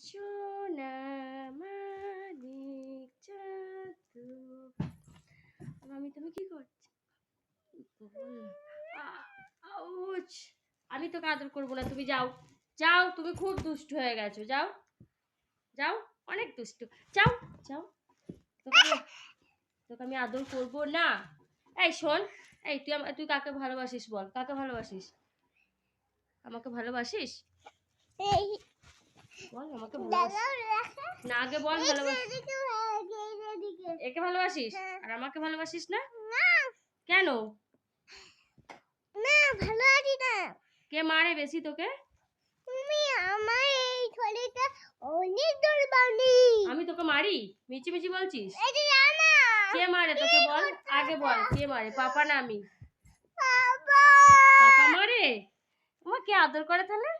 সোনা মানিক চাঁদু। আমি তুমি কি করছো? আউচ! আমি তোকে আদর করবো না, তুমি যাও যাও, তুমি খুব দুষ্টু হয়ে গেছো, যাও যাও, অনেক দুষ্টু, যাও যাও, তোকে আমি আদর করবো না। এই শোন, এই তুই কাকে ভালোবাসিস বল, কাকে ভালোবাসিস? আমাকে ভালোবাসিস? বল আমাকে ভালোবাসিস না, আগে বল ভালোবাসিস। একে ভালোবাসিস আর আমাকে ভালোবাসিস না কেন? না ভালোবাসি না। কে মারে বেশি তোকে? তুমি আমার এই শরীরটা অনেক দরবানি। আমি তোকে মারি? মিচি মিচি বলছিস? এটা জানা কে মারে তোকে বল, আগে বল কে মারে, পাপা না আমি? বাবা পাপা মারে? আমাকে আদর করে তাহলে?